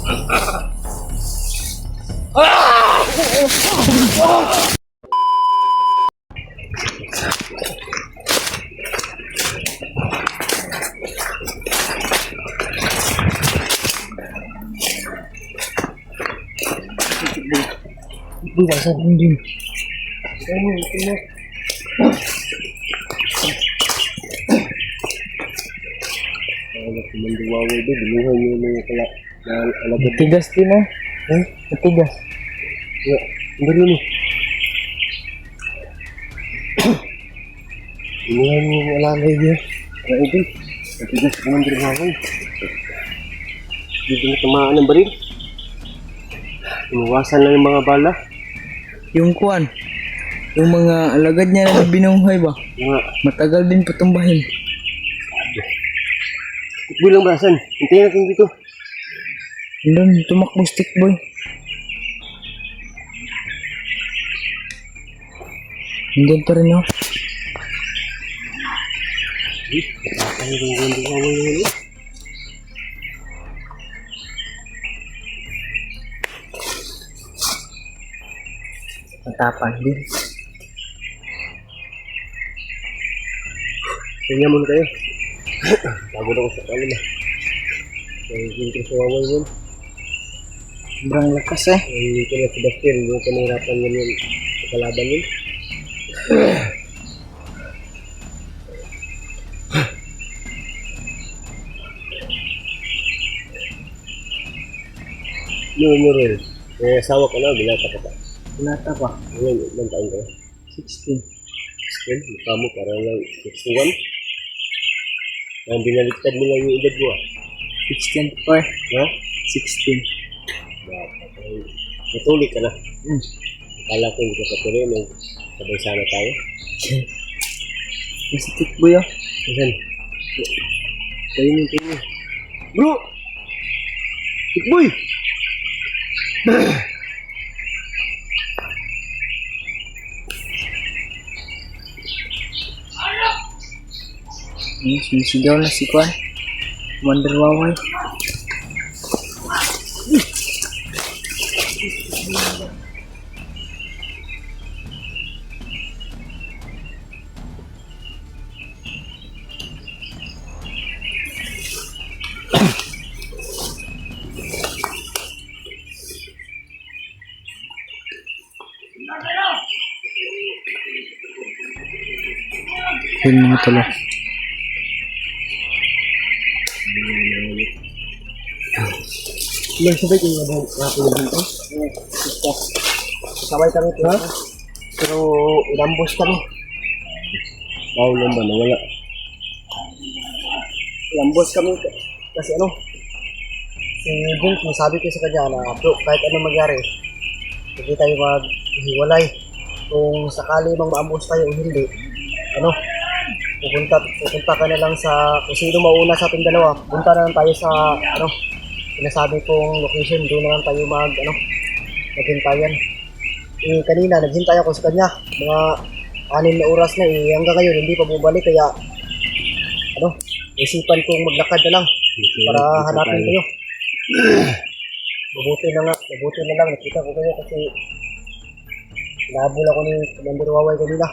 Buwasan din. Ano? Manduwawa din, binuhay niyo yung alagad. Matigas din ah. Matigas. Ang gano'n mo. Binuhay niyo yung alagay niyo. Alagay din. Matigas din ang manduwawa. Hindi na tamaan ng baril. Inuwasan lang yung mga bala. Yung kuwan, yung mga alagad niya na binuhay ba? Matagal din patumbahin. Stickboy lang brasan. Hintayin natin dito. Doon, tumakbo stickboy. Hanggang pa rin ako. Matapang din. Tingnan muna tayo. Bago na ko sa kalim ah. Yung sa waway yun. Sobrang lakas eh. Yung na si Bastin, yung kanirapan yun yun sa kalaban yun. Rin. May asawa ka na, binata ka pa. Binata pa. Ngayon, ilang taon ka na? 16. 16? Mukha mo parang lang 61? Ang binaliktad mo lang yung edad mo ah. 16 pa. Ha? 16. Natuloy ka na. Akala ko hindi ka patuloy, sabay sana tayo. Mas stickboy ah. Asan? Kayo mo. Bro! Tikboy! Sumisigaw na si Kwan. Wonder Waway. Yun mga talo. May sabay kong napulog dito. Sabay kami ito. Ha? Pero inambos kami. Wow naman, wala. Inambos kami kasi ano, si Bunk, sabi ko sa kanya na bro, kahit anong magyari, hindi tayo maghiwalay. Kung sakali mang maambos tayo o hindi, ano, pupunta ka na lang sa, kung sino mauna sa ating dalawa, punta na lang tayo sa, ano, sinasabi kong location, doon na lang tayo maghintayan. Kanina, naghintay ako sa kanya, mga 6 na oras na hanggang ngayon, hindi pa bumalik, kaya, ano, isipan kong maglakad na lang, para hanapin kayo. Mabuti na lang, nakita ko kayo kasi, nahabol ako ni Commander Waway kanina.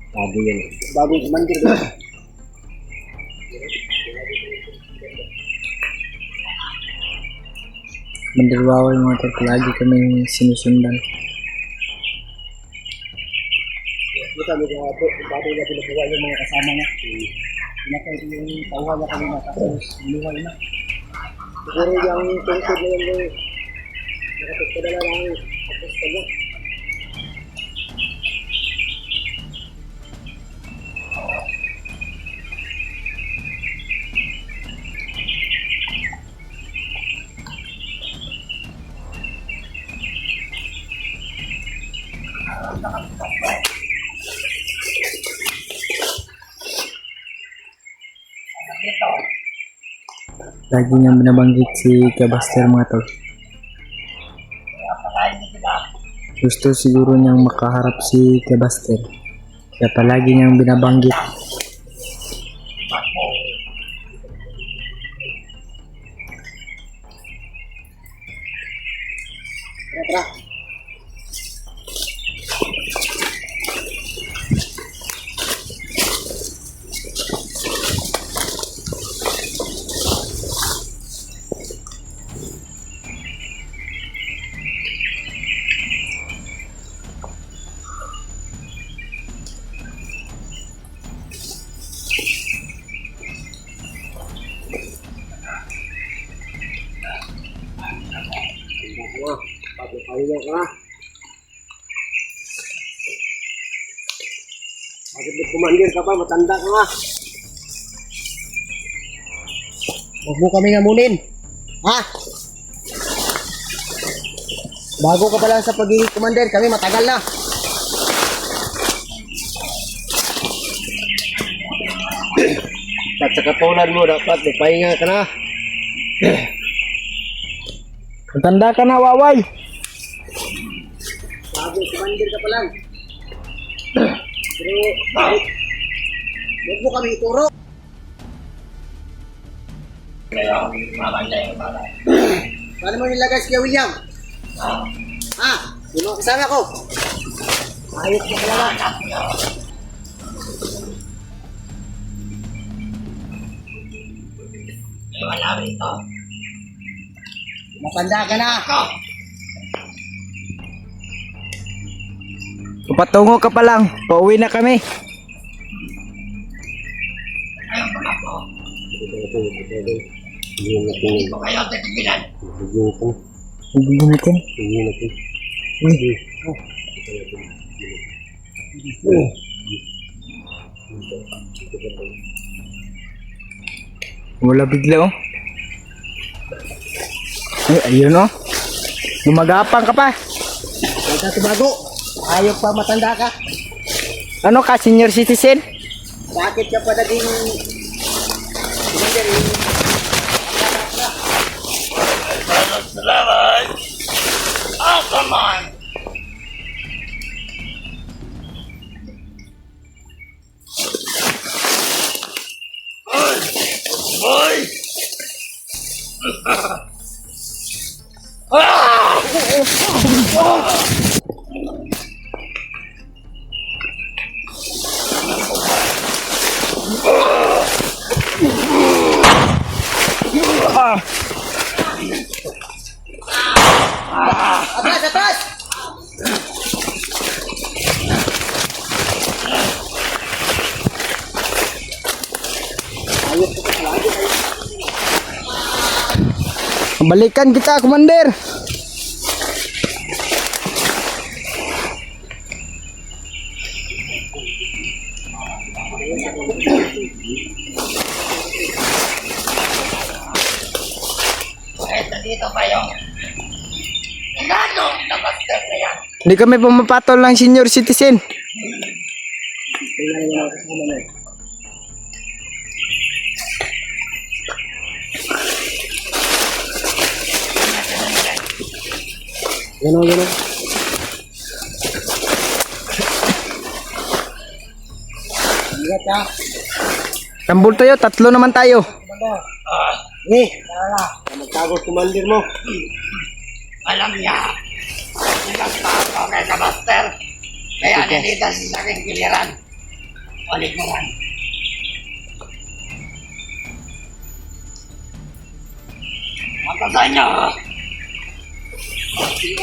Bago yan. Bagong commander doon. Wonder Waway mga tol, lagi kami sinusundan. Kita mo kung bago niya pinabuha yung mga kasama niya. Pinakain yung tauhan niya kanina, tapos binuhay na. Siguro yung tungkod na yung nakapagpadala lang tapos ka niya. Lagi niyang binabanggit si Kabaster mga tol. Gusto siguro niyang makaharap si Kabaster, kaya palagi niyang binabanggit. Tara. Pagpapahinga ka. Bakit may kumandir ka pa? Matanda ka nga. Huwag mo kami ngamunin. Ha? Bago ka pa lang sa pagiging kumandir, kami matagal na. At sa katulad mo, dapat may pahinga ka na. Matanda ka na, Waway. Bago kumandir ka pa lang. Pero, huwag mo kami ituro. Paano mo nilagay si Kuya William? Ha? Di mo kasama ko? Ayos ka talaga. Matanda ka na. Patungo ka pa lang. Pauwi na kami. Hindi natin. Wala bigla oh. Ay, ayun oh. Gumagapang ka pa. Huwag ka tumago. Ayaw pa matanda ka. Ano ka, senior citizen? Bakit ka pa naging kumandir? Atras, atras! Balikan kita, Commander. Dito pa yung ganong na master na yan. Hindi kami pumapatol ng senior citizen. Gano'n, gano'n. Ingat ka. Tambol tayo, tatlo naman tayo. Tara. Magtagos kumandir mo. Alam niya, nagkakataon kay ka master. Kaya nilita sa aking giliran. Balik mo man. Mata sa inyo.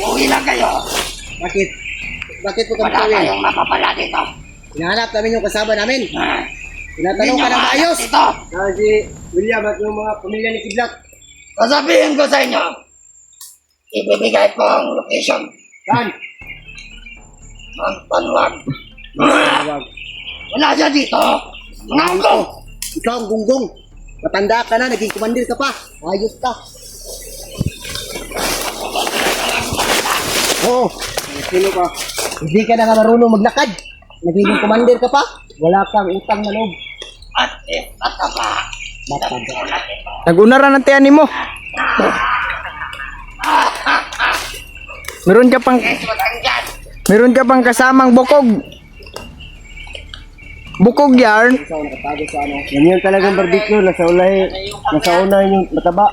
Uwi lang kayo. Bakit? Bakit po kami Wala tawin? kayong mapapala dito. Hinahanap namin yung kasama namin. Tinatanong Hindi ka nyo ng mahanap maayos. dito. Si William at yung mga pamilya ni Kidlat. Sasabihin ko sa inyo, ibibigay ko ang location Saan? ng Panwag. Tawag. Wala siya dito. Mga ko. Ikaw ang gunggong. Matanda ka na, naging kumandir ka pa. Ayos ka. Oo. Sino ka? Hindi ka na nga marunong maglakad. Naging kumandir ka pa. Wala kang utang na loob. At ka pa. Matanda. Ulat ito. Nag-unaran ng tiyan mo. Meron ka pang Matanggan. meron ka pang kasamang bukog. Bukog yarn. Ikaw nakatago sa ano. Yan yun talagang barbecue. Nasa una yung mataba.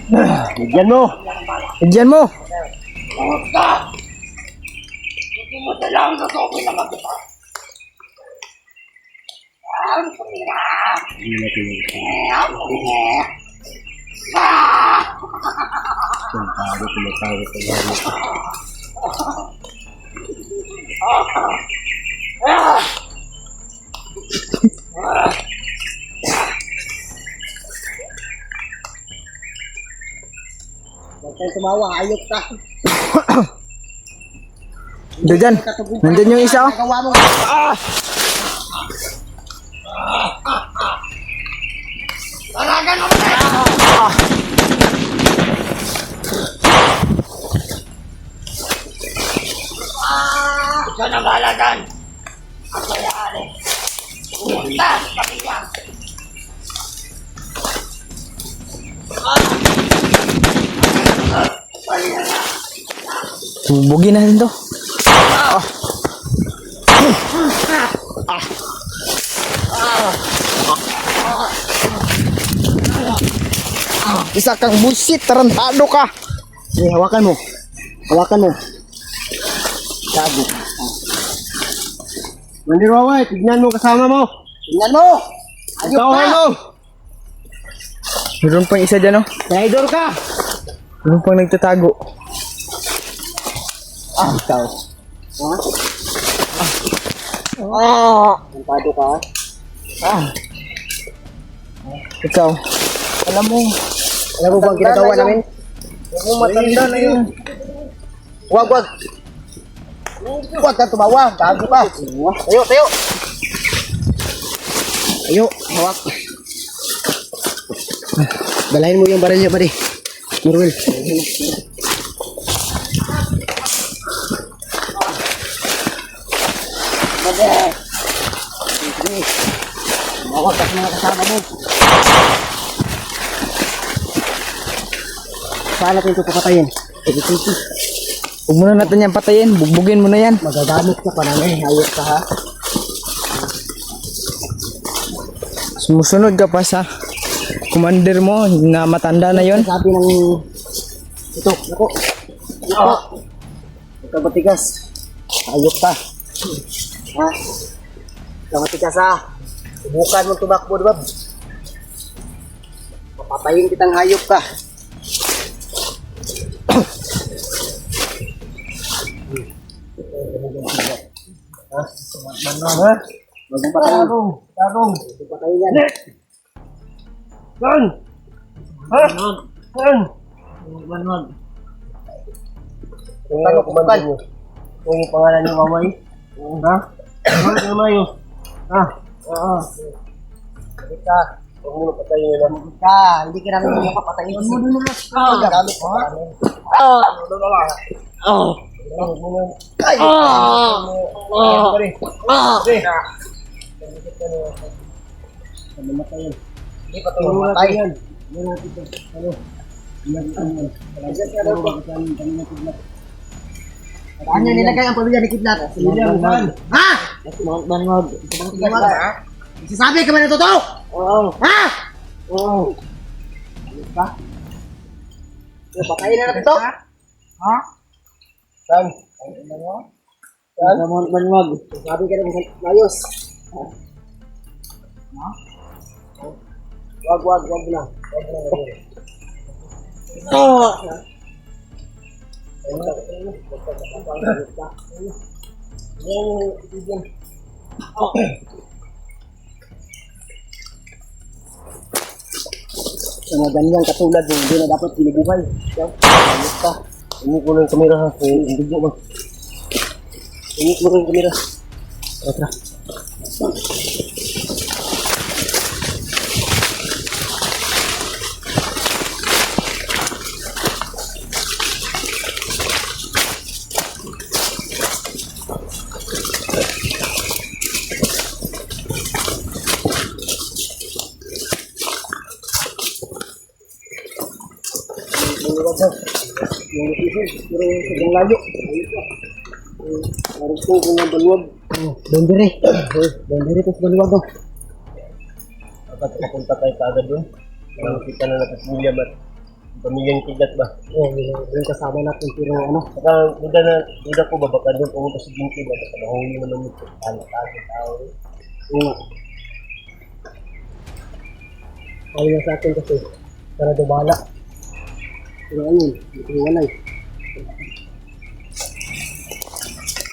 Bigyan mo. Bigyan mo. Huwag ka! Hindi mo dalang sa sobrang na magkita. Ang pumira! Ang pumira! Huwag kayong tumawa, ayok ka. Diyan. Nandyan yung isa oh. Nagawa mo. Talagan mo na! Ikaw na balagan! Ako yari! Pumunta sa kapila! Bugin natin to. Isa kang bullshit, tarantado ka. Sige, hawakan mo. Hawakan mo. Tago. Mandirwaway, tignan mo kasama mo. Tignan mo. Ayok ka. Mo. Meron pang isa dyan oh. Traidor ka. Meron pang nagtatago. Ikaw. Tantado ka. Ikaw. Alam mo Alam mo ba ang ginagawa namin? Huwag mo matanda na yun. Wag. Huwag kang tumawa. Tago ka. Tayo. Tayo, hawak. Balahin mo yung baril niya, pare. Marwil. Hawak ka sa mga kasama mo. Saan natin ito papatayin? Huwag muna natin yan patayin. Bugbugin mo na yan. Magagamit ka pa namin. Ayos ka ha. Sumusunod ka pa sa commander mo na matanda na yon. Sabi ng ito, ako. Ito matigas. Ayok ka. Ha? Ito matigas ha. Subukan mo tumakbo, diba? Papatayin kitang hayop ka. Ha? Ha? Wag mong patayin. Tarong. Wag mong patayin yan. Saan? Ha? Saan? Manwag. Ano kumandan nyo? Kung yung pangalan niyo mamay? Ha? Ano kayo mayo? Ha? Oo. Hindi ka. Huwag mo na patayin nila. Hindi ka. Hindi ka namin mga papatayin. Huwag mo na naman. Gamit ko pa namin. Ay! Hindi pa ito mamatay. Saan niya nilagay ang pamilya ni Kidnap? Ha? Manwag. Isasabi ka ba ng totoo? Oo. Ha? Oo. Ha? Patayin na natin ito? Ha? Saan? Saan? Manwag. Sabi ka ng layos. Ha? Wag na. Oh! Sa mga ganyan katulad mo, hindi na dapat pinibuhay. Ayos ka. Tingin ko ng kamera ha. Hindi mo. Tingin ko ng kamera. Tara. Yung isip, pero sobrang layo. Harus ko kung ang baluwag. Doon dire. Doon dire, tapos baluwag daw. Dapat papunta tayo kaagad doon. Para makita na natin si William at pamilyang kidlat ba? Oo, yung kasama natin, pero ano? Saka, duda ko ba, baka doon pumunta si Ginky ba, baka nahuli naman ito. Ano, tao. Oo nga. Ayaw na sa atin kasi, para dobala. Pero ayun, hindi ko walay.